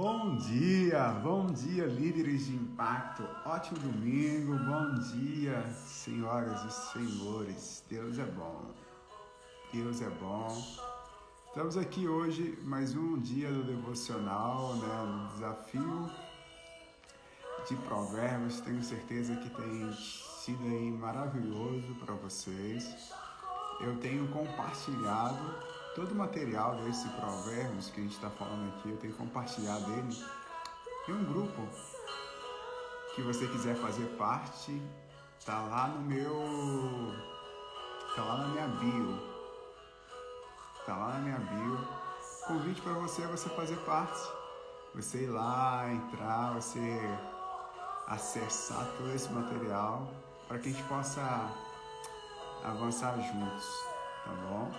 Bom dia, líderes de impacto. Ótimo domingo, bom dia, senhoras e senhores. Deus é bom. Deus é bom. Estamos aqui hoje, mais um dia do devocional, no desafio de Provérbios. Tenho certeza que tem sido aí maravilhoso para vocês. Eu tenho compartilhado todo o material desse Provérbios que a gente está falando aqui, eu tenho compartilhado ele em um grupo que você quiser fazer parte, tá lá na minha bio, convite para você fazer parte, você ir lá, entrar, você acessar todo esse material para que a gente possa avançar juntos, tá bom?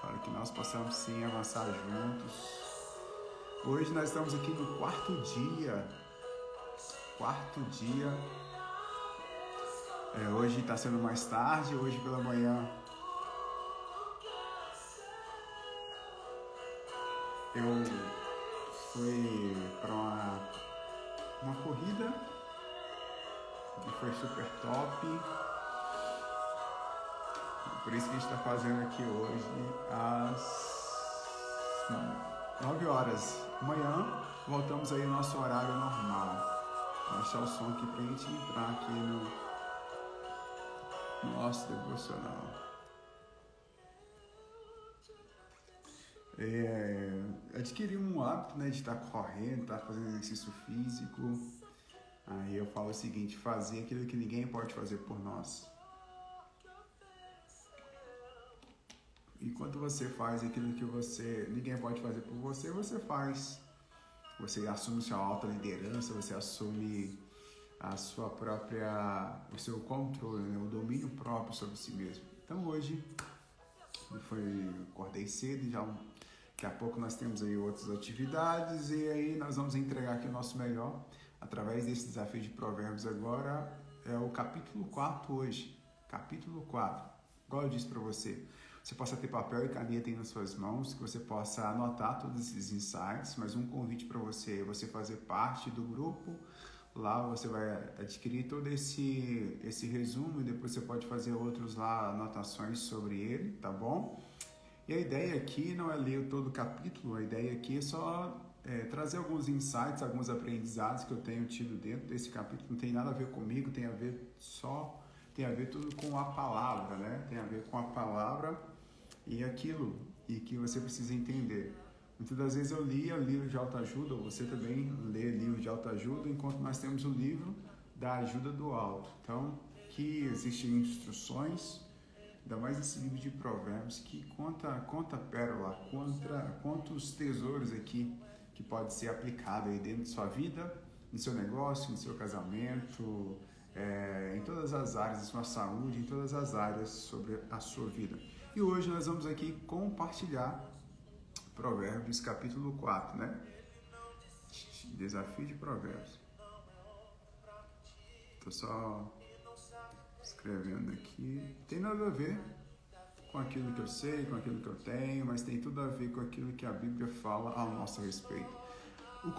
Para que nós possamos sim avançar juntos. Hoje nós estamos aqui no quarto dia. Hoje está sendo mais tarde, hoje pela manhã eu fui para uma corrida que foi super top. Por isso que a gente está fazendo aqui hoje às 9 horas. Amanhã voltamos aí no nosso horário normal. Vou deixar o som aqui para a gente entrar aqui no nosso devocional. Adquiri um hábito, de estar correndo, estar fazendo exercício físico. Aí eu falo o seguinte: fazer aquilo que ninguém pode fazer por nós. Enquanto você faz aquilo que ninguém pode fazer por você, você faz. Você assume sua alta liderança, você assume o seu controle, o domínio próprio sobre si mesmo. Então hoje, acordei cedo, daqui a pouco nós temos aí outras atividades e aí nós vamos entregar aqui o nosso melhor através desse desafio de Provérbios agora. É o capítulo 4 hoje. Capítulo 4. Igual eu disse para você possa ter papel e caneta aí nas suas mãos, que você possa anotar todos esses insights, mas um convite para você fazer parte do grupo. Lá você vai adquirir todo esse resumo e depois você pode fazer outros lá, anotações sobre ele, tá bom? E a ideia aqui não é ler todo o capítulo, a ideia aqui é só trazer alguns insights, alguns aprendizados que eu tenho tido dentro desse capítulo. Não tem nada a ver comigo, tem a ver tudo com a palavra, Tem a ver com a palavra e aquilo e que você precisa entender. Muitas das vezes eu lia livro de autoajuda, ou você também lê livro de autoajuda, enquanto nós temos o livro da ajuda do alto. Então, que existem instruções, ainda mais esse livro de Provérbios, que conta pérola, quantos tesouros aqui que pode ser aplicado aí dentro de sua vida, no seu negócio, no seu casamento, em todas as áreas da sua saúde, em todas as áreas sobre a sua vida. E hoje nós vamos aqui compartilhar Provérbios capítulo 4, Desafio de Provérbios. Estou só escrevendo aqui. Não tem nada a ver com aquilo que eu sei, com aquilo que eu tenho, mas tem tudo a ver com aquilo que a Bíblia fala ao nosso respeito. O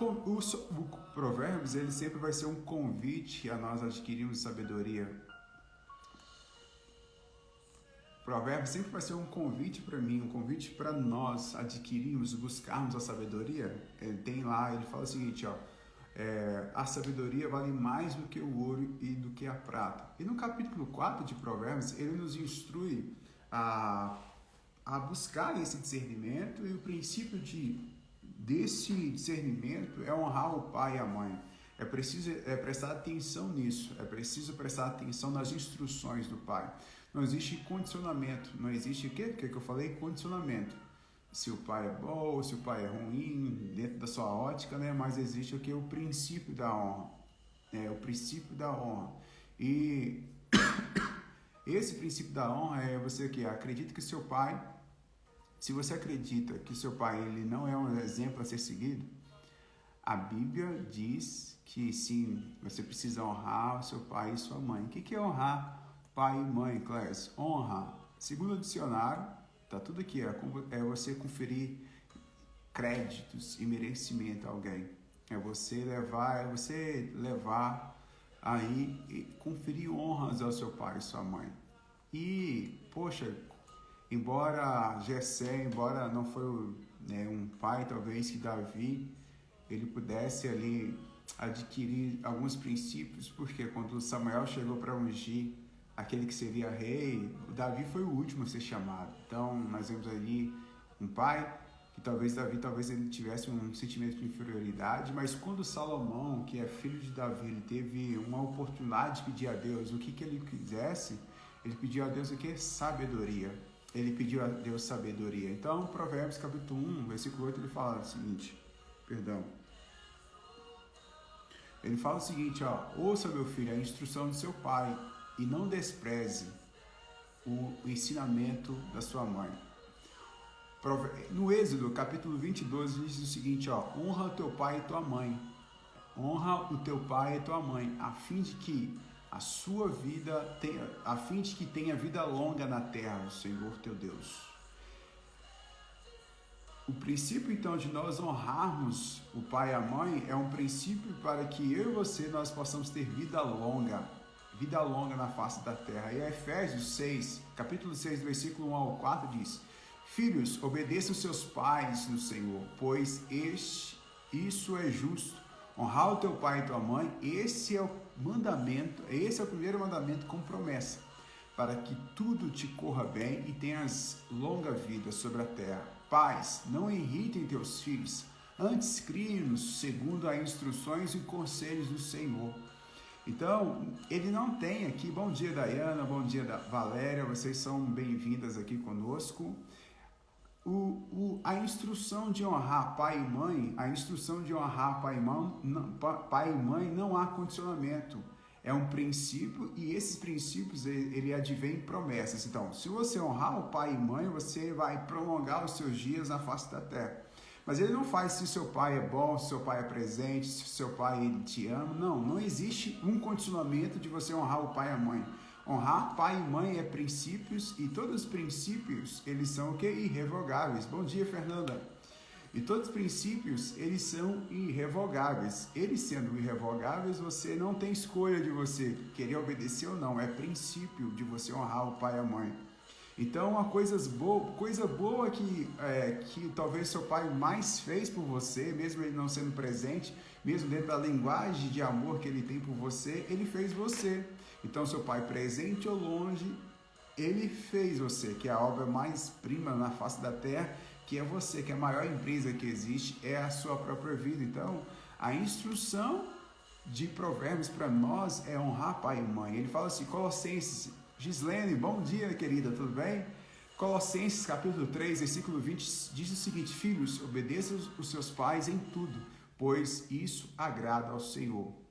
Provérbios, ele sempre vai ser um convite a nós adquirirmos sabedoria. Provérbios sempre vai ser um convite para mim, um convite para nós adquirirmos, buscarmos a sabedoria. Ele fala o seguinte, a sabedoria vale mais do que o ouro e do que a prata. E no capítulo 4 de Provérbios, ele nos instrui a buscar esse discernimento, e o princípio desse discernimento é honrar o pai e a mãe. É preciso prestar atenção nisso, é preciso prestar atenção nas instruções do pai. Não existe condicionamento, não existe o que eu falei? Condicionamento. Se o pai é bom ou se o pai é ruim, dentro da sua ótica, mas existe o que? O princípio da honra. O princípio da honra. E esse princípio da honra é você que acredita que seu pai, se você acredita que seu pai ele não é um exemplo a ser seguido, a Bíblia diz que sim, você precisa honrar o seu pai e sua mãe. O que é honrar pai e mãe, Cléis? Honra, segundo o dicionário, tá tudo aqui, é você conferir créditos e merecimento a alguém. É você levar aí e conferir honras ao seu pai e sua mãe. E, poxa, embora Jessé, embora não foi um pai talvez que Davi, ele pudesse ali adquirir alguns princípios, porque quando Samuel chegou para ungir aquele que seria rei, Davi foi o último a ser chamado. Então, nós vemos ali um pai que talvez ele tivesse um sentimento de inferioridade, mas quando Salomão, que é filho de Davi, ele teve uma oportunidade de pedir a Deus o que ele quisesse, ele pediu a Deus o que? Sabedoria. Ele pediu a Deus sabedoria. Então, Provérbios capítulo 1, versículo 8, ele fala o seguinte, ele fala o seguinte, ouça, meu filho, a instrução do seu pai e não despreze o ensinamento da sua mãe. No Êxodo, capítulo 22, diz o seguinte, honra o teu pai e tua mãe. Honra o teu pai e tua mãe, a fim de que tenha vida longa na terra, o Senhor teu Deus. O princípio, então, de nós honrarmos o pai e a mãe é um princípio para que eu e você, nós possamos ter vida longa na face da terra. E Efésios 6, capítulo 6, versículo 1 ao 4 diz, filhos, obedeçam seus pais no Senhor, pois isso é justo. Honrar o teu pai e tua mãe, esse é o primeiro mandamento com promessa, para que tudo te corra bem e tenhas longa vida sobre a terra. Pais, não irritem teus filhos, antes criem-nos segundo as instruções e conselhos do Senhor. Então, ele não tem aqui, bom dia Dayana, bom dia Valéria, vocês são bem-vindas aqui conosco. A instrução de honrar pai e mãe, pai e mãe não há condicionamento. É um princípio e esses princípios ele advém em promessas. Então, se você honrar o pai e mãe, você vai prolongar os seus dias na face da terra. Mas ele não faz se seu pai é bom, se seu pai é presente, se seu pai ele te ama. Não existe um condicionamento de você honrar o pai e a mãe. Honrar pai e mãe é princípios e todos os princípios, eles são o quê? Irrevogáveis. Bom dia, Fernanda. E todos os princípios, eles são irrevogáveis. Eles sendo irrevogáveis, você não tem escolha de você querer obedecer ou não. É princípio de você honrar o pai e a mãe. Então, uma coisa boa que talvez seu pai mais fez por você, mesmo ele não sendo presente, mesmo dentro da linguagem de amor que ele tem por você, ele fez você. Então, seu pai presente ou longe, ele fez você, que é a obra mais prima na face da terra, que é você, que é a maior empresa que existe, é a sua própria vida. Então, a instrução de Provérbios para nós é honrar pai e mãe. Ele fala assim, Colossenses, Gislene, bom dia, querida, tudo bem? Colossenses, capítulo 3, versículo 20, diz o seguinte, filhos, obedeçam os seus pais em tudo, pois isso agrada ao Senhor.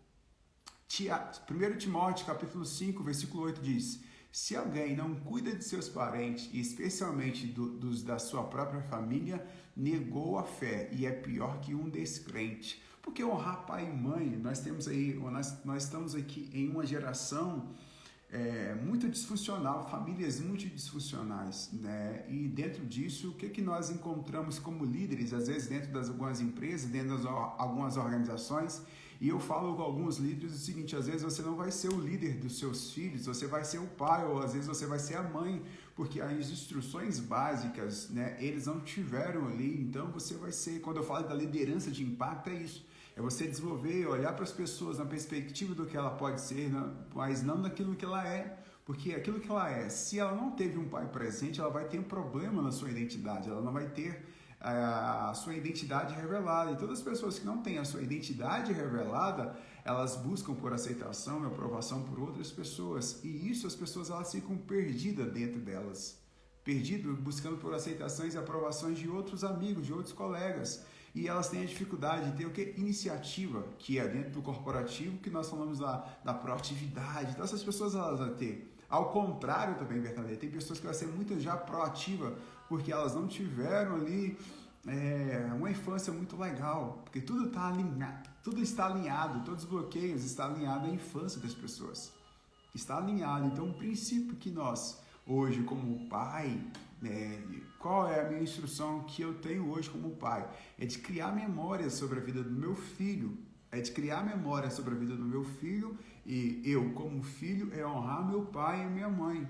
1 Timóteo, capítulo 5, versículo 8 diz, se alguém não cuida de seus parentes, e especialmente dos da sua própria família, negou a fé e é pior que um descrente. Porque honrar pai e mãe, nós estamos aqui em uma geração muito disfuncional, famílias muito disfuncionais, né? E dentro disso, o que nós encontramos como líderes, às vezes dentro das algumas empresas, dentro das algumas organizações, e eu falo com alguns líderes o seguinte, às vezes você não vai ser o líder dos seus filhos, você vai ser o pai, ou às vezes você vai ser a mãe, porque as instruções básicas, né, eles não tiveram ali, então você vai ser, quando eu falo da liderança de impacto, é isso. É você desenvolver, olhar para as pessoas na perspectiva do que ela pode ser, mas não daquilo que ela é. Porque aquilo que ela é, se ela não teve um pai presente, ela vai ter um problema na sua identidade, ela não vai ter a sua identidade revelada. E todas as pessoas que não têm a sua identidade revelada, elas buscam por aceitação e aprovação por outras pessoas. E isso, as pessoas elas ficam perdidas dentro delas. Perdidas, buscando por aceitações e aprovações de outros amigos, de outros colegas. E elas têm a dificuldade de ter o que? Iniciativa, que é dentro do corporativo, que nós falamos da proatividade. Então essas pessoas elas vão ter. Ao contrário também, verdadeiro, tem pessoas que vão ser muito já proativa, porque elas não tiveram ali uma infância muito legal, porque tudo está alinhado, todos os bloqueios estão alinhados à infância das pessoas. Está alinhado. Então o princípio que nós hoje como pai, qual é a minha instrução que eu tenho hoje como pai? É de criar memórias sobre a vida do meu filho. É de criar memórias sobre a vida do meu filho e eu, como filho, é honrar meu pai e minha mãe.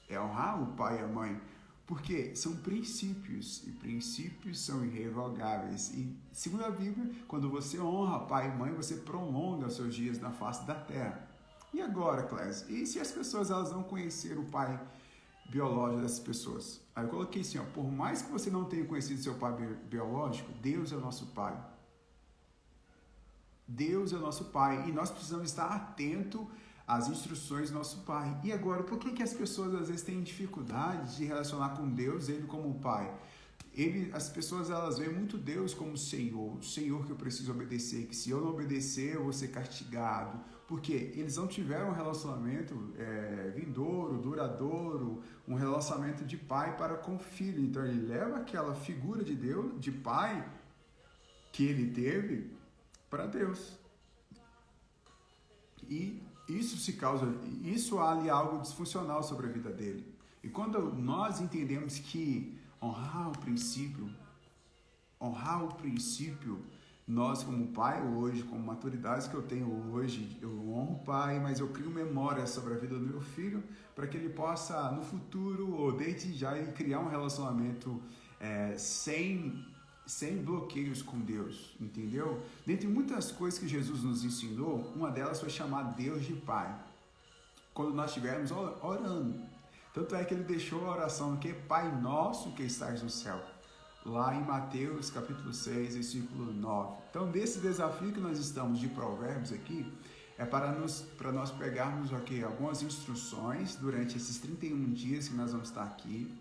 É honrar o pai e a mãe. Porque são princípios, e princípios são irrevogáveis. E, segundo a Bíblia, quando você honra pai e mãe, você prolonga os seus dias na face da terra. E agora, Clésio? E se as pessoas elas não conheceram o pai biológico dessas pessoas? Aí eu coloquei assim, ó, por mais que você não tenha conhecido seu pai biológico, Deus é o nosso pai. Deus é o nosso pai e nós precisamos estar atentos às instruções do nosso pai. E agora, por que as pessoas às vezes têm dificuldade de relacionar com Deus, ele como pai? As pessoas elas veem muito Deus como o Senhor que eu preciso obedecer, que se eu não obedecer eu vou ser castigado, porque eles não tiveram um relacionamento vindouro, duradouro, um relacionamento de pai para com filho. Então ele leva aquela figura de Deus, de pai que ele teve, para Deus. E isso há ali algo disfuncional sobre a vida dele. E quando nós entendemos que honrar o princípio, nós como pai hoje, com maturidade que eu tenho hoje, eu honro o pai, mas eu crio memória sobre a vida do meu filho para que ele possa no futuro ou desde já criar um relacionamento sem bloqueios com Deus, entendeu? Dentre muitas coisas que Jesus nos ensinou, uma delas foi chamar Deus de Pai. Quando nós estivermos orando. Tanto é que ele deixou a oração que Pai Nosso que estás no céu. Lá em Mateus capítulo 6, versículo 9. Então, desse desafio que nós estamos de provérbios aqui, é para nós pegarmos algumas instruções durante esses 31 dias que nós vamos estar aqui.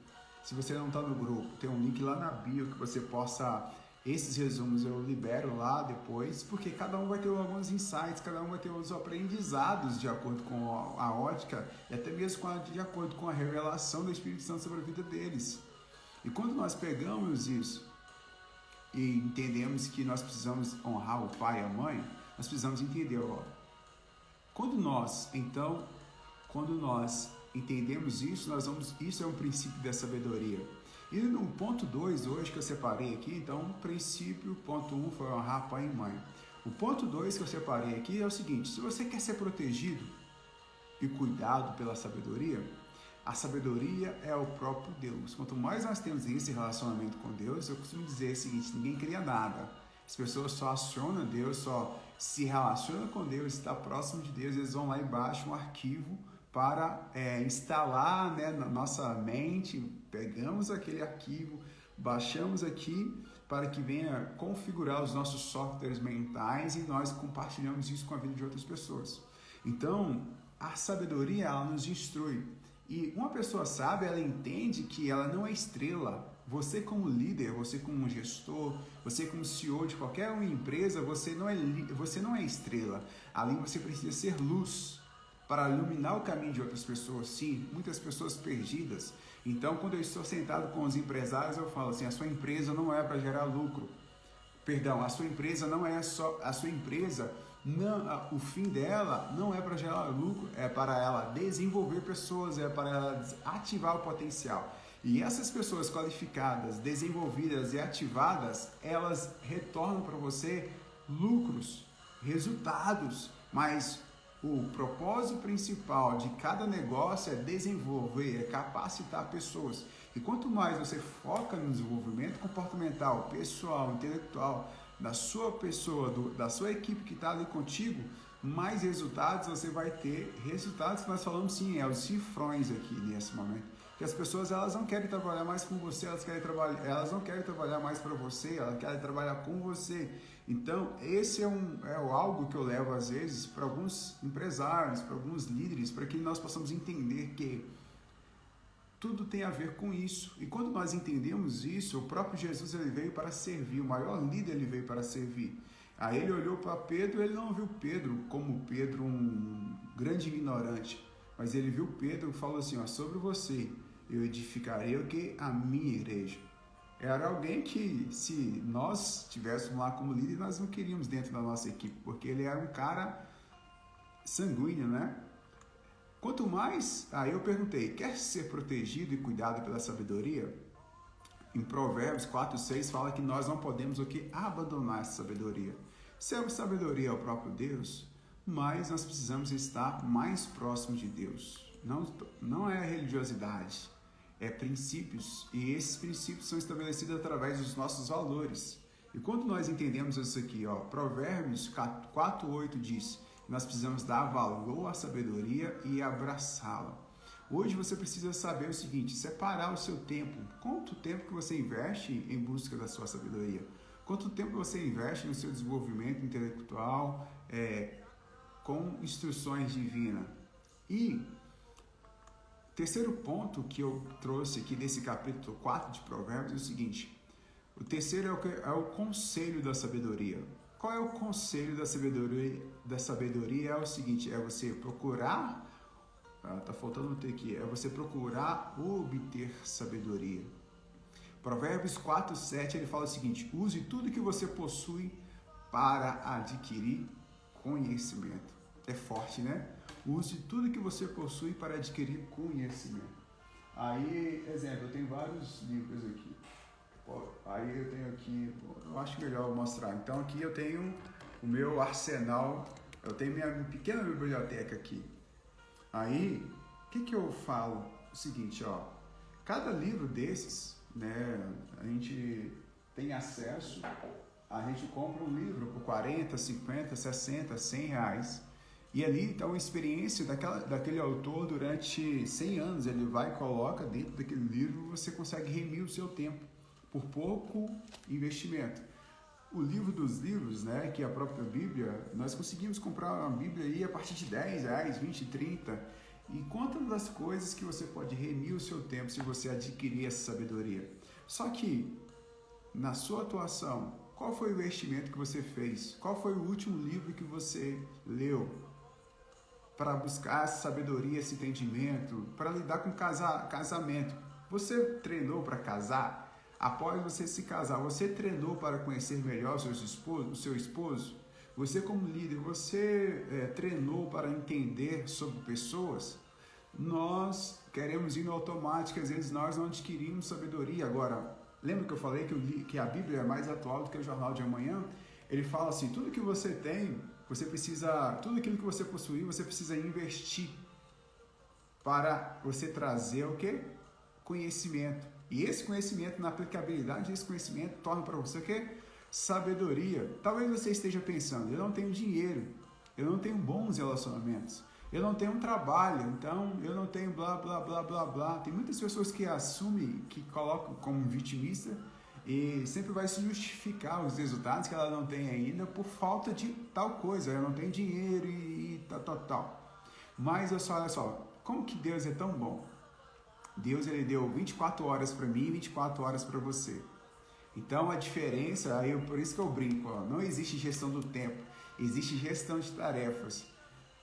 Se você não está no grupo, tem um link lá na bio que você possa... Esses resumos eu libero lá depois, porque cada um vai ter alguns insights, cada um vai ter os aprendizados de acordo com a ótica e até mesmo de acordo com a revelação do Espírito Santo sobre a vida deles. E quando nós pegamos isso e entendemos que nós precisamos honrar o pai e a mãe, nós precisamos entender, quando nós entendemos isso, isso é um princípio da sabedoria. E no ponto 2 hoje que eu separei aqui, então o princípio, ponto 1 foi honrar pai e mãe. O ponto 2 que eu separei aqui é o seguinte: se você quer ser protegido e cuidado pela sabedoria, a sabedoria é o próprio Deus. Quanto mais nós temos esse relacionamento com Deus, eu costumo dizer o seguinte: ninguém cria nada. As pessoas só acionam Deus, só se relacionam com Deus, está próximo de Deus, eles vão lá e baixam um arquivo para instalar na nossa mente, pegamos aquele arquivo, baixamos aqui para que venha configurar os nossos softwares mentais e nós compartilhamos isso com a vida de outras pessoas. Então, a sabedoria, ela nos instrui. E uma pessoa sábia, ela entende que ela não é estrela. Você como líder, você como gestor, você como CEO de qualquer uma empresa, você não é estrela. Ali você precisa ser luz para iluminar o caminho de outras pessoas. Sim, muitas pessoas perdidas. Então, quando eu estou sentado com os empresários, eu falo assim: a sua empresa não é para gerar lucro. Perdão, a sua empresa não é só... A sua empresa, não, o fim dela não é para gerar lucro, é para ela desenvolver pessoas, é para ela ativar o potencial. E essas pessoas qualificadas, desenvolvidas e ativadas, elas retornam para você lucros, resultados, mas o propósito principal de cada negócio é desenvolver, é capacitar pessoas. E quanto mais você foca no desenvolvimento comportamental, pessoal, intelectual, da sua pessoa, da sua equipe que está ali contigo, mais resultados você vai ter. Resultados que nós falamos sim, os cifrões aqui nesse momento. Que as pessoas elas não querem trabalhar mais com você, elas não querem trabalhar mais para você, elas querem trabalhar com você. Então, esse é algo que eu levo às vezes para alguns empresários, para alguns líderes, para que nós possamos entender que tudo tem a ver com isso. E quando nós entendemos isso, o próprio Jesus ele veio para servir, o maior líder ele veio para servir. Aí ele olhou para Pedro, ele não viu Pedro como Pedro um grande ignorante, mas ele viu Pedro e falou assim: sobre você eu edificarei a minha igreja. Era alguém que, se nós estivéssemos lá como líder, nós não queríamos dentro da nossa equipe, porque ele era um cara sanguíneo, né? Quanto mais, aí eu perguntei, quer ser protegido e cuidado pela sabedoria? Em Provérbios 4:6 fala que nós não podemos o que? Abandonar essa sabedoria. Se a sabedoria é o próprio Deus, mas nós precisamos estar mais próximos de Deus. Não é religiosidade, é princípios. E esses princípios são estabelecidos através dos nossos valores. E quando nós entendemos isso aqui, Provérbios 4:8 diz, nós precisamos dar valor à sabedoria e abraçá-la. Hoje você precisa saber o seguinte, separar o seu tempo. Quanto tempo que você investe em busca da sua sabedoria? Quanto tempo você investe no seu desenvolvimento intelectual com instruções divinas? E terceiro ponto que eu trouxe aqui desse capítulo 4 de Provérbios é o seguinte. O terceiro é o conselho da sabedoria. Qual é o conselho da sabedoria? É o seguinte, é você procurar... tá faltando um T aqui. É você procurar obter sabedoria. Provérbios 4:7 ele fala o seguinte, use tudo que você possui para adquirir conhecimento. É forte, né? Use tudo que você possui para adquirir conhecimento. Aí, exemplo, eu tenho vários livros aqui. Aí eu tenho aqui, eu acho melhor mostrar. Então aqui eu tenho o meu arsenal, eu tenho minha pequena biblioteca aqui. Aí, o que eu falo? O seguinte, cada livro desses, né, a gente tem acesso, a gente compra um livro por 40, 50, 60, 100 reais. E ali está uma experiência daquele autor durante 100 anos. Ele vai e coloca dentro daquele livro, você consegue remir o seu tempo por pouco investimento. O livro dos livros, né, que é a própria Bíblia, nós conseguimos comprar uma Bíblia aí a partir de 10 reais, 20, 30. E quantas das coisas que você pode remir o seu tempo se você adquirir essa sabedoria. Só que, na sua atuação, qual foi o investimento que você fez? Qual foi o último livro que você leu? Para buscar essa sabedoria, esse entendimento, para lidar com casamento. Você treinou para casar? Após você se casar, você treinou para conhecer melhor o seu esposo? Você como líder, você treinou para entender sobre pessoas? Nós queremos ir no automático, às vezes nós não adquirimos sabedoria. Agora, lembra que eu falei que a Bíblia é mais atual do que o Jornal de Amanhã? Ele fala assim, tudo que você tem, tudo aquilo que você possuir, você precisa investir para você trazer o quê? Conhecimento. E esse conhecimento, na aplicabilidade desse conhecimento, torna para você o quê? Sabedoria. Talvez você esteja pensando, eu não tenho dinheiro, eu não tenho bons relacionamentos, eu não tenho um trabalho, então eu não tenho blá, blá, blá, blá, blá. Tem muitas pessoas que assumem, que colocam como vitimista e sempre vai se justificar os resultados que ela não tem ainda por falta de tal coisa. Eu não tenho dinheiro e tal. Mas olha só, como que Deus é tão bom? Deus ele deu 24 horas para mim e 24 horas para você. Então a diferença, por isso que eu brinco, não existe gestão do tempo, existe gestão de tarefas.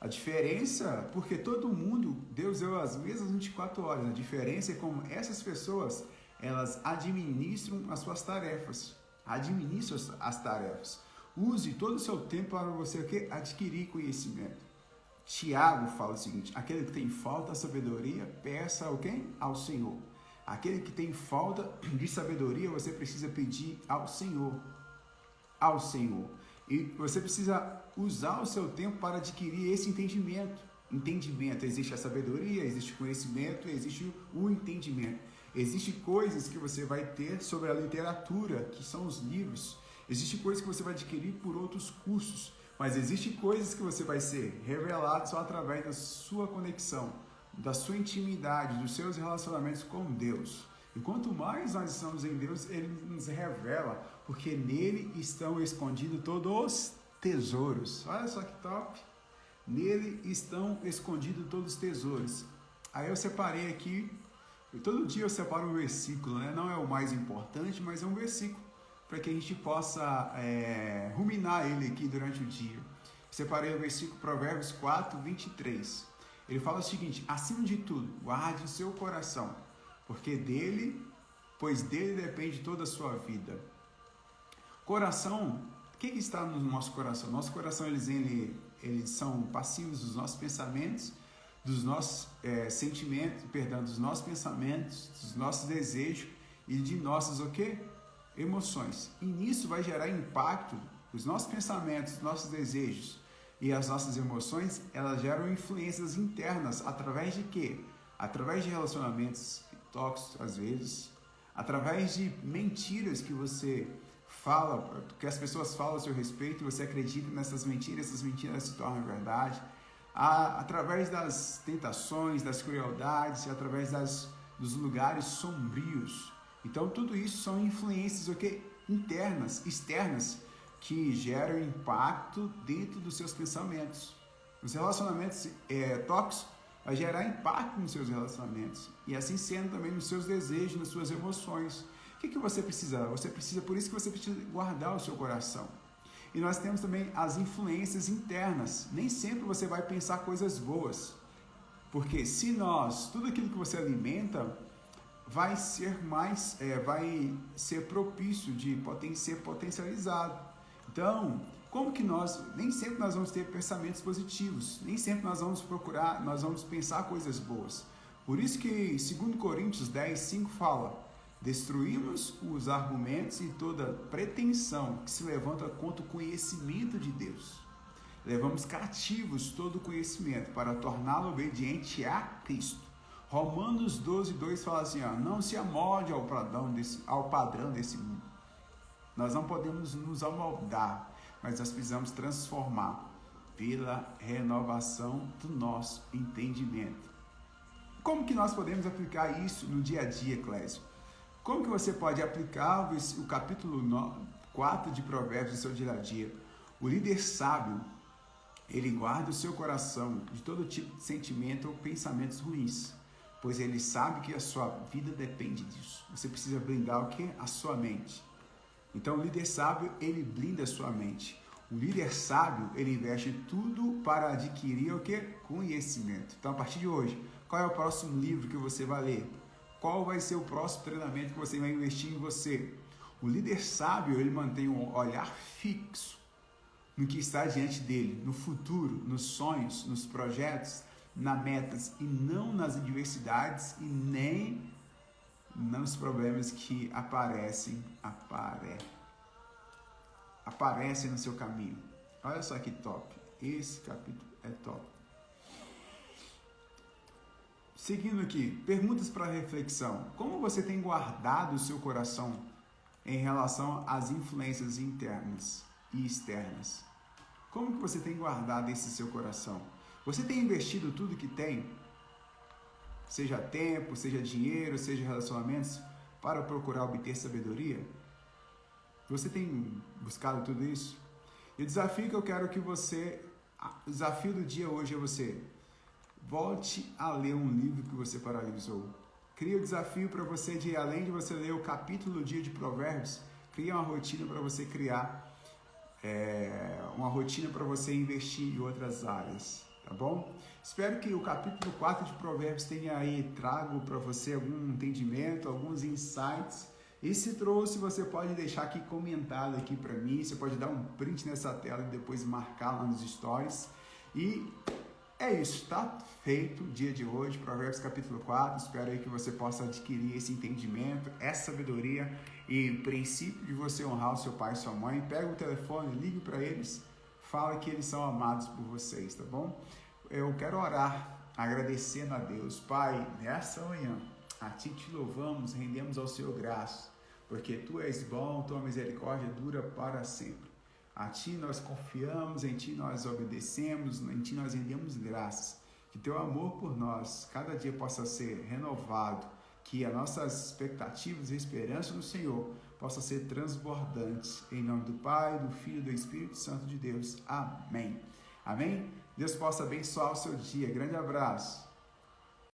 A diferença, porque todo mundo, Deus deu as mesmas 24 horas, a diferença é como essas pessoas, elas administram as suas tarefas, administram as tarefas. Use todo o seu tempo para você adquirir conhecimento. Tiago fala o seguinte, aquele que tem falta de sabedoria, peça ao quem? Ao Senhor. Aquele que tem falta de sabedoria, você precisa pedir ao Senhor. Ao Senhor. E você precisa usar o seu tempo para adquirir esse entendimento. Entendimento, existe a sabedoria, existe o conhecimento, existe o entendimento. Existem coisas que você vai ter sobre a literatura, que são os livros. Existem coisas que você vai adquirir por outros cursos. Mas existem coisas que você vai ser revelado só através da sua conexão, da sua intimidade, dos seus relacionamentos com Deus. E quanto mais nós estamos em Deus, Ele nos revela, porque nele estão escondidos todos os tesouros. Olha só que top! Nele estão escondidos todos os tesouros. Aí eu separei aqui, todo dia eu separo um versículo, né? Não é o mais importante, mas é um versículo, para que a gente possa ruminar ele aqui durante o dia. Separei o versículo Provérbios 4, 23. Ele fala o seguinte, acima de tudo, guarde o seu coração, pois dele depende toda a sua vida. Coração, o que está no nosso coração? Nosso coração, eles são passivos dos nossos pensamentos, dos nossos sentimentos, dos nossos pensamentos, dos nossos desejos e de nossas emoções. E nisso vai gerar impacto. Os nossos pensamentos, os nossos desejos e as nossas emoções, elas geram influências internas através de quê? Através de relacionamentos tóxicos, às vezes, através de mentiras que você fala, que as pessoas falam a seu respeito e você acredita nessas mentiras, essas mentiras se tornam verdade, através das tentações, das crueldades, através dos lugares sombrios. Então, tudo isso são influências internas, externas, que geram impacto dentro dos seus pensamentos. Os relacionamentos tóxicos vai gerar impacto nos seus relacionamentos e assim sendo também nos seus desejos, nas suas emoções. O que você precisa? Por isso que você precisa guardar o seu coração. E nós temos também as influências internas. Nem sempre você vai pensar coisas boas, porque tudo aquilo que você alimenta vai ser propício de ser potencializado. Então, nem sempre nós vamos ter pensamentos positivos, nem sempre nós vamos pensar coisas boas. Por isso que 2 Coríntios 10:5 fala: destruímos os argumentos e toda pretensão que se levanta contra o conhecimento de Deus. Levamos cativos todo o conhecimento para torná-lo obediente a Cristo. Romanos 12:2 fala assim: não se amolde ao padrão desse mundo. Nós não podemos nos amoldar, mas nós precisamos transformar pela renovação do nosso entendimento. Como que nós podemos aplicar isso no dia a dia, Clésio? Como que você pode aplicar o capítulo 4 de Provérbios no seu dia a dia? O líder sábio, ele guarda o seu coração de todo tipo de sentimento ou pensamentos ruins, pois ele sabe que a sua vida depende disso. Você precisa blindar a sua mente. Então, o líder sábio, ele blinda a sua mente. O líder sábio, ele investe tudo para adquirir conhecimento. Então, a partir de hoje, qual é o próximo livro que você vai ler? Qual vai ser o próximo treinamento que você vai investir em você? O líder sábio, ele mantém um olhar fixo no que está diante dele, no futuro, nos sonhos, nos projetos, nas metas, e não nas adversidades e nem nos problemas que aparecem no seu caminho. Olha só que top. Esse capítulo é top. Seguindo aqui, perguntas para reflexão. Como você tem guardado o seu coração em relação às influências internas e externas? Como que você tem guardado esse seu coração? Você tem investido tudo que tem? Seja tempo, seja dinheiro, seja relacionamentos, para procurar obter sabedoria? Você tem buscado tudo isso? E o desafio que eu quero que o desafio do dia hoje é você volte a ler um livro que você paralisou. Cria o desafio para você de, além de você ler o capítulo do dia de Provérbios, cria uma rotina para você criar, uma rotina para você investir em outras áreas. Tá bom? Espero que o capítulo 4 de Provérbios tenha aí trago para você algum entendimento, alguns insights. E se trouxe, você pode deixar aqui comentado aqui para mim. Você pode dar um print nessa tela e depois marcar lá nos stories. E é isso, tá feito o dia de hoje, Provérbios capítulo 4. Espero aí que você possa adquirir esse entendimento, essa sabedoria e o princípio de você honrar o seu pai e sua mãe. Pega o telefone, ligue para eles. Fala que eles são amados por vocês, tá bom? Eu quero orar agradecendo a Deus. Pai, nessa manhã, a Ti te louvamos, rendemos ao Senhor graça, porque Tu és bom, Tua misericórdia dura para sempre. A Ti nós confiamos, em Ti nós obedecemos, em Ti nós rendemos graças. Que Teu amor por nós cada dia possa ser renovado, que as nossas expectativas e esperança no Senhor possam ser transbordantes. Em nome do Pai, do Filho e do Espírito Santo de Deus. Amém. Amém? Deus possa abençoar o seu dia. Grande abraço.